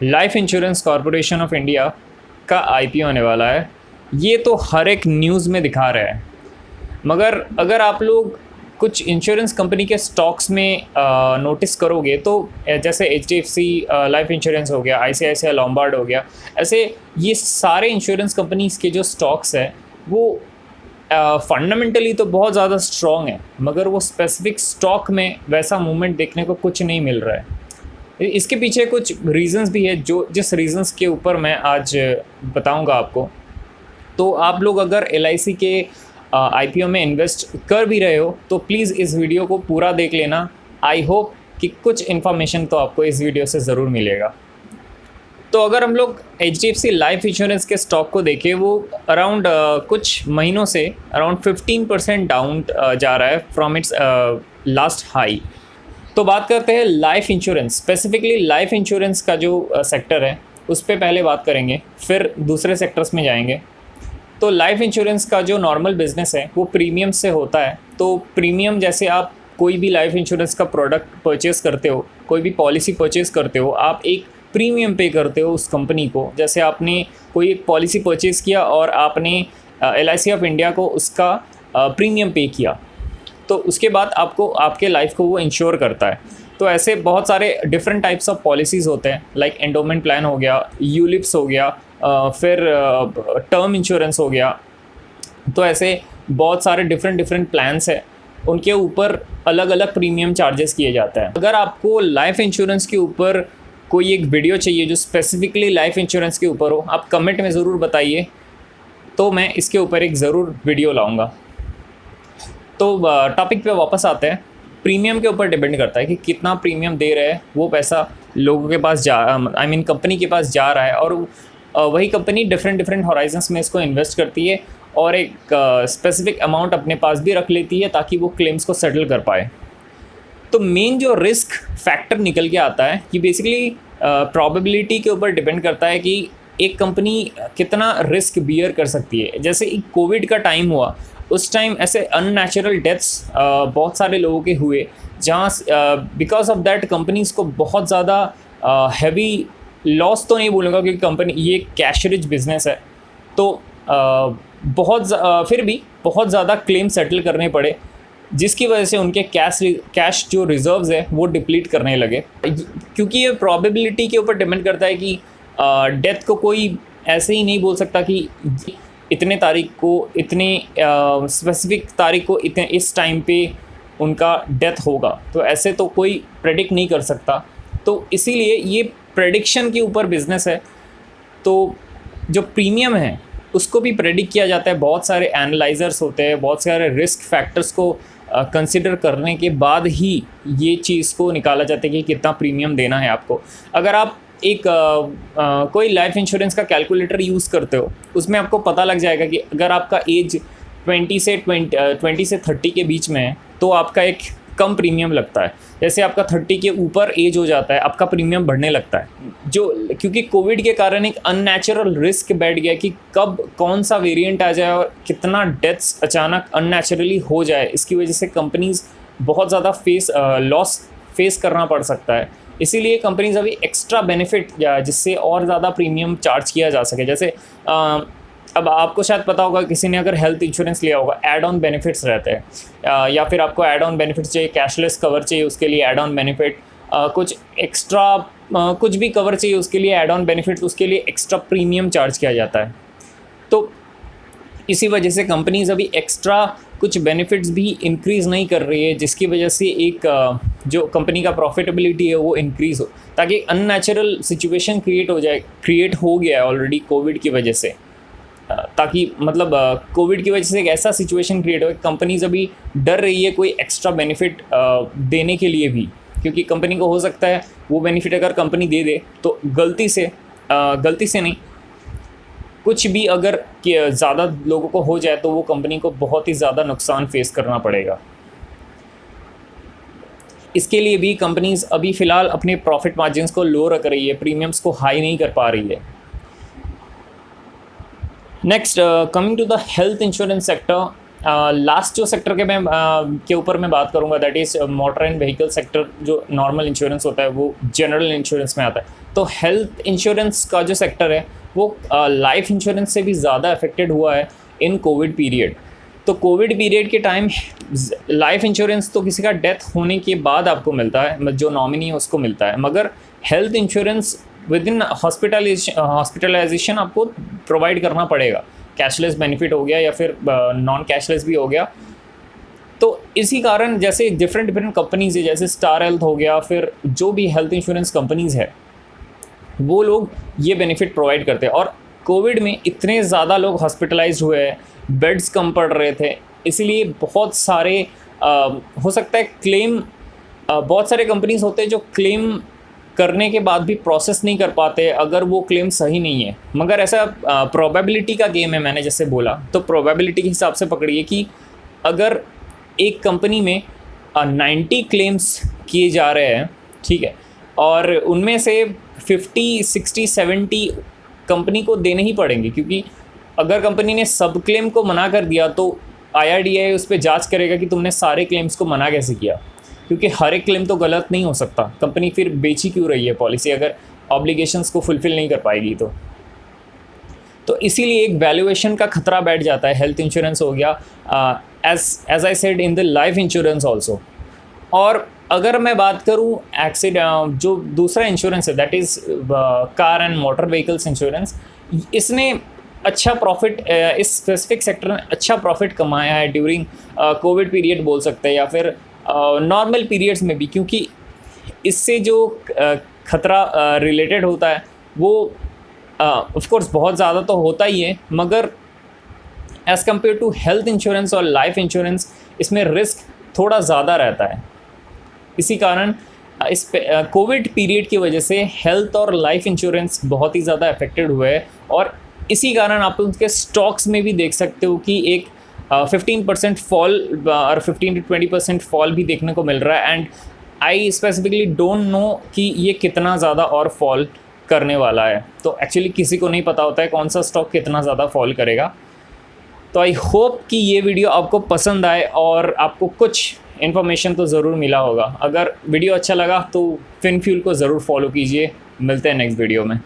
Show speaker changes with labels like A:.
A: Life insurance corporation of India का IPO होने वाला है। ये तो हर एक न्यूज़ में दिखा रहा है, मगर अगर आप लोग कुछ इंश्योरेंस कंपनी के स्टॉक्स में नोटिस करोगे तो जैसे एचडीएफसी लाइफ इंश्योरेंस हो गया, आईसीआईसीआई लॉम्बार्ड हो गया, ऐसे ये सारे इंश्योरेंस कंपनीज के जो स्टॉक्स हैं वो फंडामेंटली तो बहुत ज़्यादा स्ट्रॉन्ग है, मगर वो स्पेसिफिक स्टॉक में वैसा मूवमेंट देखने को कुछ नहीं मिल रहा है। इसके पीछे कुछ रीजंस भी है, जो जिस रीजंस के ऊपर मैं आज बताऊंगा आपको। तो आप लोग अगर एलआईसी के आईपीओ में इन्वेस्ट कर भी रहे हो तो प्लीज़ इस वीडियो को पूरा देख लेना। आई होप कि कुछ इन्फॉर्मेशन तो आपको इस वीडियो से ज़रूर मिलेगा। तो अगर हम लोग एचडीएफसी लाइफ इंश्योरेंस के स्टॉक को देखें, वो अराउंड कुछ महीनों से अराउंड 15% डाउन जा रहा है फ्रॉम इट्स लास्ट हाई। तो बात करते हैं life insurance, specifically life insurance का जो सेक्टर है उस पर पहले बात करेंगे, फिर दूसरे सेक्टर्स में जाएंगे। तो लाइफ इंश्योरेंस का जो नॉर्मल बिजनेस है वो प्रीमियम से होता है। तो प्रीमियम जैसे आप कोई भी लाइफ इंश्योरेंस का प्रोडक्ट परचेस करते हो, कोई भी पॉलिसी परचेस करते हो, आप एक प्रीमियम पे करते हो उस कंपनी को। जैसे आपने कोई एक पॉलिसी परचेस किया और आपने एलआईसी ऑफ इंडिया को उसका प्रीमियम पे किया, तो उसके बाद आपको आपके लाइफ को वो इंश्योर करता है। तो ऐसे बहुत सारे डिफरेंट टाइप्स ऑफ पॉलिसीज़ होते हैं, लाइक एंडोमेंट प्लान हो गया, यूलिप्स हो गया, फिर टर्म इंश्योरेंस हो गया। तो ऐसे बहुत सारे डिफरेंट प्लान्स हैं, उनके ऊपर अलग अलग प्रीमियम चार्जेस किए जाते हैं। अगर आपको लाइफ इंश्योरेंस के ऊपर कोई एक वीडियो चाहिए जो स्पेसिफिकली लाइफ इंश्योरेंस के ऊपर हो, आप कमेंट में ज़रूर बताइए, तो मैं इसके ऊपर एक ज़रूर वीडियो लाऊंगा। तो टॉपिक पे वापस आते हैं। प्रीमियम के ऊपर डिपेंड करता है कि कितना प्रीमियम दे रहे हैं, वो पैसा लोगों के पास कंपनी के पास जा रहा है, और वही कंपनी डिफरेंट हॉराइजन्स में इसको इन्वेस्ट करती है और एक स्पेसिफिक अमाउंट अपने पास भी रख लेती है ताकि वो क्लेम्स को सेटल कर पाए। तो मेन जो रिस्क फैक्टर निकल के आता है कि बेसिकली प्रोबेबिलिटी के ऊपर डिपेंड करता है कि एक कंपनी कितना रिस्क बियर कर सकती है। जैसे कोविड का टाइम हुआ, उस टाइम ऐसे अननेचुरल डेथ्स बहुत सारे लोगों के हुए, जहाँ बिकॉज ऑफ दैट कंपनीज़ को बहुत ज़्यादा हैवी लॉस तो नहीं बोलूँगा, क्योंकि कंपनी ये कैश रिच बिजनेस है, तो फिर भी बहुत ज़्यादा क्लेम सेटल करने पड़े, जिसकी वजह से उनके कैश जो रिजर्व्स है वो डिप्लीट करने लगे। क्योंकि ये प्रोबेबिलिटी के ऊपर डिपेंड करता है कि डेथ को कोई ऐसे ही नहीं बोल सकता कि इतने तारीख को, इतने स्पेसिफिक तारीख को, इतने इस टाइम पे उनका डेथ होगा, तो ऐसे तो कोई प्रेडिक्ट नहीं कर सकता। तो इसीलिए ये प्रेडिक्शन के ऊपर बिजनेस है। तो जो प्रीमियम है उसको भी प्रेडिक्ट किया जाता है, बहुत सारे एनालाइजर्स होते हैं, बहुत सारे रिस्क फैक्टर्स को कंसिडर करने के बाद ही ये चीज़ को निकाला जाता है कि कितना प्रीमियम देना है आपको। अगर आप एक कोई लाइफ इंश्योरेंस का कैलकुलेटर यूज़ करते हो, उसमें आपको पता लग जाएगा कि अगर आपका एज 20 से 30 के बीच में है तो आपका एक कम प्रीमियम लगता है। जैसे आपका 30 के ऊपर एज हो जाता है, आपका प्रीमियम बढ़ने लगता है। क्योंकि कोविड के कारण एक अननेचुरल रिस्क बैठ गया कि कब कौन सा वेरिएंट आ जाए और कितना डेथ्स अचानक अननेचुरली हो जाए, इसकी वजह से कंपनीज बहुत ज़्यादा लॉस फेस करना पड़ सकता है। इसीलिए कंपनीज अभी एक्स्ट्रा बेनिफिट जिससे और ज़्यादा प्रीमियम चार्ज किया जा सके। जैसे अब आपको शायद पता होगा, किसी ने अगर हेल्थ इंश्योरेंस लिया होगा, ऐड ऑन बेनिफिट्स रहते हैं, या फिर आपको ऐड ऑन बेनिफिट्स चाहिए, कैशलेस कवर चाहिए, उसके लिए ऐड ऑन बेनिफिट, कुछ एक्स्ट्रा कुछ भी कवर चाहिए उसके लिए ऐड ऑन बेनिफिट, उसके लिए एक्स्ट्रा प्रीमियम चार्ज किया जाता है। तो इसी वजह से कंपनीज अभी एक्स्ट्रा कुछ बेनिफिट्स भी इंक्रीज़ नहीं कर रही है, जिसकी वजह से एक जो कंपनी का प्रॉफिटेबिलिटी है वो इंक्रीज़ हो, ताकि अननेचुरल सिचुएशन क्रिएट हो गया है ऑलरेडी कोविड की वजह से, ताकि मतलब कोविड की वजह से एक ऐसा सिचुएशन क्रिएट हो, कंपनीज अभी डर रही है कोई एक्स्ट्रा बेनिफिट देने के लिए भी, क्योंकि कंपनी को हो सकता है वो बेनिफिट अगर कंपनी दे दे तो गलती से नहीं, कुछ भी अगर ज़्यादा लोगों को हो जाए तो वो कंपनी को बहुत ही ज़्यादा नुकसान फेस करना पड़ेगा। इसके लिए भी कंपनीज अभी फ़िलहाल अपने प्रॉफिट मार्जिन्स को लो रख रही है, प्रीमियम्स को हाई नहीं कर पा रही है। Next, coming to the health insurance sector, last जो सेक्टर के के ऊपर मैं बात करूँगा, that is motor and vehicle sector. जो नॉर्मल इंश्योरेंस होता है वो जनरल इंश्योरेंस में आता है। तो हेल्थ इंश्योरेंस का जो सेक्टर है वो लाइफ इंश्योरेंस से भी ज़्यादा अफेक्टेड हुआ है इन कोविड पीरियड। तो कोविड पीरियड के टाइम लाइफ इंश्योरेंस तो किसी का डेथ होने के बाद आपको मिलता है, जो नॉमिनी है उसको मिलता है, मगर health insurance with in hospitalization आपको प्रोवाइड करना पड़ेगा। कैशलेस बेनिफिट हो गया या फिर नॉन कैशलेस भी हो गया। तो इसी कारण जैसे डिफरेंट कंपनीज़ है, जैसे स्टार हेल्थ हो गया, फिर जो भी हेल्थ इंश्योरेंस कंपनीज़ है वो लोग ये बेनिफिट प्रोवाइड करते हैं। और कोविड में इतने ज़्यादा लोग हॉस्पिटलाइज्ड हुए हैं, बेड्स कम पड़ रहे थे, इसीलिए बहुत सारे हो सकता है क्लेम, बहुत सारे कंपनीज़ होते हैं जो क्लेम करने के बाद भी प्रोसेस नहीं कर पाते अगर वो क्लेम सही नहीं है। मगर ऐसा प्रोबेबिलिटी का गेम है, मैंने जैसे बोला, तो प्रोबेबिलिटी के हिसाब से पकड़िए कि अगर एक कंपनी में 90 क्लेम्स किए जा रहे हैं, ठीक है, और उनमें से 50, 60, 70 कंपनी को देने ही पड़ेंगे, क्योंकि अगर कंपनी ने सब क्लेम को मना कर दिया तो IRDAI उस पर जांच करेगा कि तुमने सारे क्लेम्स को मना कैसे किया, क्योंकि हर एक क्लेम तो गलत नहीं हो सकता। कंपनी फिर बेच ही क्यों रही है पॉलिसी अगर ऑब्लिगेशंस को फुलफ़िल नहीं कर पाएगी तो इसीलिए एक वैल्यूएशन का खतरा बैठ जाता है। हेल्थ इंश्योरेंस हो गया, as I said in the life insurance also. और अगर मैं बात करूं एक्सीडेंट, जो दूसरा इंश्योरेंस है that is car and motor vehicles insurance, इसने अच्छा प्रॉफिट इस स्पेसिफिक सेक्टर में अच्छा प्रॉफिट कमाया है ड्यूरिंग कोविड पीरियड बोल सकते हैं, या फिर नॉर्मल पीरियड्स में भी, क्योंकि इससे जो खतरा रिलेटेड होता है वो ऑफ कोर्स बहुत ज़्यादा तो होता ही है, मगर as compare to health insurance और लाइफ इंश्योरेंस इसमें रिस्क थोड़ा ज़्यादा रहता है। इसी कारण इस कोविड पीरियड की वजह से हेल्थ और लाइफ इंश्योरेंस बहुत ही ज़्यादा अफेक्टेड हुए हैं। और इसी कारण आप उनके स्टॉक्स में भी देख सकते हो कि एक 15% फॉल और 15 to 20% फॉल भी देखने को मिल रहा है। And I specifically don't know कि ये कितना ज़्यादा और फॉल करने वाला है। तो एक्चुअली किसी को नहीं पता होता है कौन सा स्टॉक कितना ज़्यादा फॉल करेगा। तो आई होप कि ये वीडियो आपको पसंद आए और आपको कुछ इन्फॉर्मेशन तो ज़रूर मिला होगा। अगर वीडियो अच्छा लगा तो फिनफ्यूल को ज़रूर फॉलो कीजिए। मिलते हैं नेक्स्ट वीडियो में।